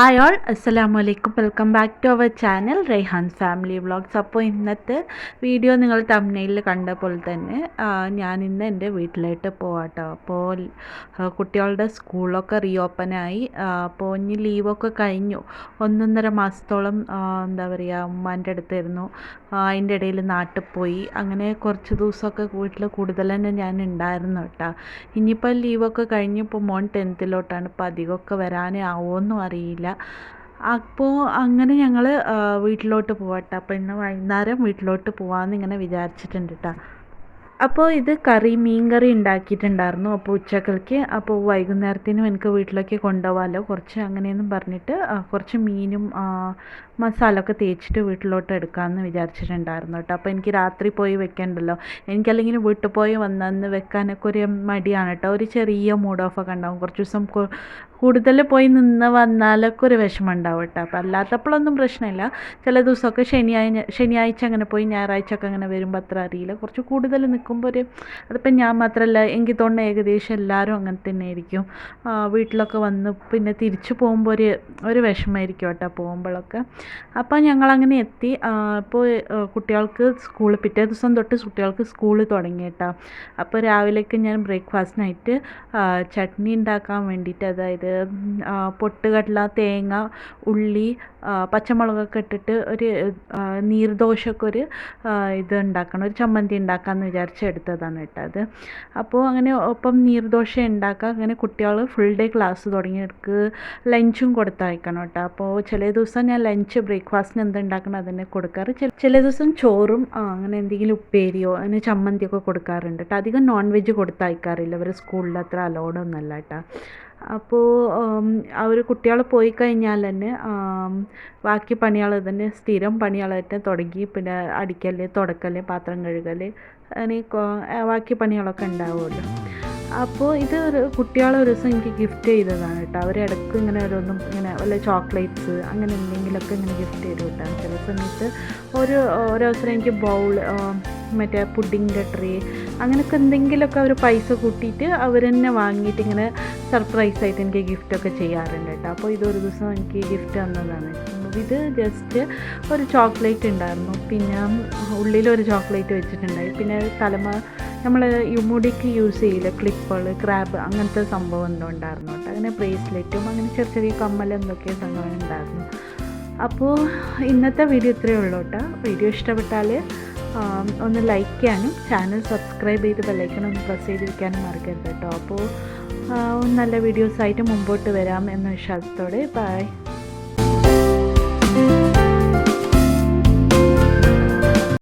Hi all, അസ്സലാമു അലൈക്കും. Welcome back to our channel Raihan's family vlogs. അപ്പോൾ ഇന്നത്തെ വീഡിയോ നിങ്ങൾ തംബ്നെയിലിൽ കണ്ട പോലെ തന്നെ ഞാൻ ഇന്ന് എൻ്റെ വീട്ടിലോട്ട് പോവാട്ടോ. അപ്പോൾ കുട്ടികളുടെ സ്കൂളൊക്കെ റീഓപ്പണായി. അപ്പോൾ ഇനി ലീവൊക്കെ കഴിഞ്ഞു. 1.5 മാസത്തോളം എന്താ പറയുക, ഉമ്മാൻ്റെ അടുത്തായിരുന്നു. അതിൻ്റെ ഇടയിൽ നാട്ടിൽ പോയി. അങ്ങനെ കുറച്ച് ദിവസമൊക്കെ വീട്ടിൽ കൂടുതൽ തന്നെ ഞാൻ ഉണ്ടായിരുന്നു കേട്ടോ. ഇനിയിപ്പോൾ ലീവൊക്കെ കഴിഞ്ഞ് ഇപ്പോൾ മോൻ 10th-ലോട്ടാണ്. ഇപ്പോൾ അധികമൊക്കെ വരാനേ ആവുമെന്നും അറിയില്ല. അപ്പോൾ അങ്ങനെ ഞങ്ങൾ വീട്ടിലോട്ട് പോവാട്ടോ. അപ്പോൾ ഇന്ന് വൈകുന്നേരം വീട്ടിലോട്ട് പോകാമെന്ന് ഇങ്ങനെ വിചാരിച്ചിട്ടുണ്ട് കേട്ടോ. അപ്പോൾ ഇത് മീൻ കറി ഉണ്ടാക്കിയിട്ടുണ്ടായിരുന്നു. അപ്പോൾ ഉച്ചക്കലേക്ക്, അപ്പോൾ വൈകുന്നേരത്തിനും എനിക്ക് വീട്ടിലേക്ക് കൊണ്ടുപോകാമല്ലോ കുറച്ച്, അങ്ങനെയൊന്നും പറഞ്ഞിട്ട് കുറച്ച് മീനും മസാലയൊക്കെ തേച്ചിട്ട് വീട്ടിലോട്ട് എടുക്കാമെന്ന് വിചാരിച്ചിട്ടുണ്ടായിരുന്നു കേട്ടോ. അപ്പോൾ എനിക്ക് രാത്രി പോയി വെക്കണ്ടല്ലോ. എനിക്കല്ലെങ്കിൽ വീട്ടിൽ പോയി വന്നന്ന് വെക്കാനൊക്കെ ഒരു മടിയാണ് കേട്ടോ. ഒരു ചെറിയ മൂഡ് ഓഫൊക്കെ ഉണ്ടാവും. കുറച്ച് ദിവസം കൂടുതൽ പോയി നിന്ന് വന്നാലൊക്കെ ഒരു വിഷമം ഉണ്ടാവും കേട്ടോ. അപ്പോൾ അല്ലാത്തപ്പോഴൊന്നും പ്രശ്നമില്ല. ചില ദിവസമൊക്കെ ശനിയാഴ്ച അങ്ങനെ പോയി ഞായറാഴ്ച ഒക്കെ അങ്ങനെ വരുമ്പോൾ അത്ര അറിയില്ല. കുറച്ച് കൂടുതൽ നിൽക്കുമ്പോൾ അതിപ്പോൾ ഞാൻ മാത്രമല്ല, എനിക്ക് തോന്നുന്നു ഏകദേശം എല്ലാവരും അങ്ങനെ തന്നെ ആയിരിക്കും. വീട്ടിലൊക്കെ വന്ന് പിന്നെ തിരിച്ചു പോകുമ്പോൾ ഒരു വിഷമമായിരിക്കും കേട്ടോ പോകുമ്പോഴൊക്കെ. അപ്പോൾ ഞങ്ങളങ്ങനെ എത്തി. ഇപ്പോൾ കുട്ടികൾക്ക് പിറ്റേ ദിവസം തൊട്ട് കുട്ടികൾക്ക് സ്കൂൾ തുടങ്ങി കേട്ടോ. അപ്പോൾ രാവിലേക്ക് ഞാൻ ബ്രേക്ക്ഫാസ്റ്റിനായിട്ട് ചട്നി ഉണ്ടാക്കാൻ വേണ്ടിയിട്ട്, അതായത് പൊട്ടുകടല, തേങ്ങ, ഉള്ളി, പച്ചമുളകൊക്കെ ഇട്ടിട്ട് ഒരു നീർദോശയൊക്കെ ഒരു ഇത് ഉണ്ടാക്കണം, ഒരു ചമ്മന്തി ഉണ്ടാക്കാമെന്ന് വിചാരിച്ചെടുത്തതാണ് കേട്ടോ അത്. അപ്പോൾ അങ്ങനെ ഒപ്പം നീർദോശ ഉണ്ടാക്കുക. അങ്ങനെ കുട്ടികൾ ഫുൾ ഡേ ക്ലാസ് തുടങ്ങിയെടുക്ക് ലഞ്ചും കൊടുത്തയക്കണം കേട്ടോ. അപ്പോൾ ചില ദിവസം ഞാൻ ലഞ്ച് ബ്രേക്ക്ഫാസ്റ്റിന് എന്തുണ്ടാക്കണം അതന്നെ കൊടുക്കാറ്. ചില ദിവസം ചോറും അങ്ങനെ എന്തെങ്കിലും ഉപ്പേരിയോ അങ്ങനെ ചമ്മന്തിയൊക്കെ കൊടുക്കാറുണ്ട് കേട്ടോ. അധികം നോൺ വെജ് കൊടുത്തയക്കാറില്ല, അവർ സ്കൂളിൽ അത്ര അലോഡൊന്നുമല്ല കേട്ടോ. അപ്പോൾ അവർ കുട്ടികൾ പോയി കഴിഞ്ഞാൽ തന്നെ ബാക്കി പണികൾ തന്നെ സ്ഥിരം പണികളായിട്ട് തുടങ്ങി. പിന്നെ അടിക്കൽ, തുടക്കൽ, പാത്രം കഴുകൽ, അങ്ങനെ ബാക്കി പണികളൊക്കെ ഉണ്ടാവുമല്ലോ. അപ്പോൾ ഇത് കുട്ടികളെ ഒരു ദിവസം എനിക്ക് ഗിഫ്റ്റ് ചെയ്തതാണ് കേട്ടോ. അവരിടയ്ക്ക് ഇങ്ങനെ ഓരോന്നും ഇങ്ങനെ വല്ല ചോക്ലേറ്റ്സ് അങ്ങനെ എന്തെങ്കിലുമൊക്കെ ഇങ്ങനെ ഗിഫ്റ്റ് ചെയ്ത് വിട്ടാണ്. ചില സമയത്ത് ഓരോ ദിവസം എനിക്ക് ബൗൾ, മറ്റേ പുഡിങ്ങിൻ്റെ ട്രേ, അങ്ങനെയൊക്കെ എന്തെങ്കിലുമൊക്കെ അവർ പൈസ കൂട്ടിയിട്ട് അവർ തന്നെ വാങ്ങിയിട്ട് ഇങ്ങനെ സർപ്രൈസായിട്ട് എനിക്ക് ഗിഫ്റ്റൊക്കെ ചെയ്യാറുണ്ട് കേട്ടോ. അപ്പോൾ ഇതൊരു ദിവസം എനിക്ക് ഗിഫ്റ്റ് തന്നതാണ്. ഇത് ജസ്റ്റ് ഒരു ചോക്ലേറ്റ് ഉണ്ടായിരുന്നു, പിന്നെ ഉള്ളിലൊരു ചോക്ലേറ്റ് വെച്ചിട്ടുണ്ടായി, പിന്നെ നമ്മൾ മുടിക്ക് യൂസ് ചെയ്യില്ല ക്ലിപ്പുകൾ, ക്രാബ്, അങ്ങനത്തെ സംഭവം എന്തോ ഉണ്ടായിരുന്നു കേട്ടോ. അങ്ങനെ ബ്രേസ്ലെറ്റും അങ്ങനെ ചെറിയ ചെറിയ കമ്മൽ എന്തൊക്കെ സംഭവം ഉണ്ടായിരുന്നു. അപ്പോൾ ഇന്നത്തെ വീഡിയോ ഇത്രയേ ഉള്ളൂ കേട്ടോ. വീഡിയോ ഇഷ്ടപ്പെട്ടാൽ ഒന്ന് ലൈക്ക് ചെയ്യാനും ചാനൽ സബ്സ്ക്രൈബ് ചെയ്ത് ബെല്ലൈക്കൺ ഒന്ന് പ്രസ് ചെയ്തിരിക്കാനും മറക്കരുത് കേട്ടോ. അപ്പോൾ നല്ല വീഡിയോസായിട്ട് മുമ്പോട്ട് വരാം എന്ന വിശ്വാസത്തോടെ ബൈ.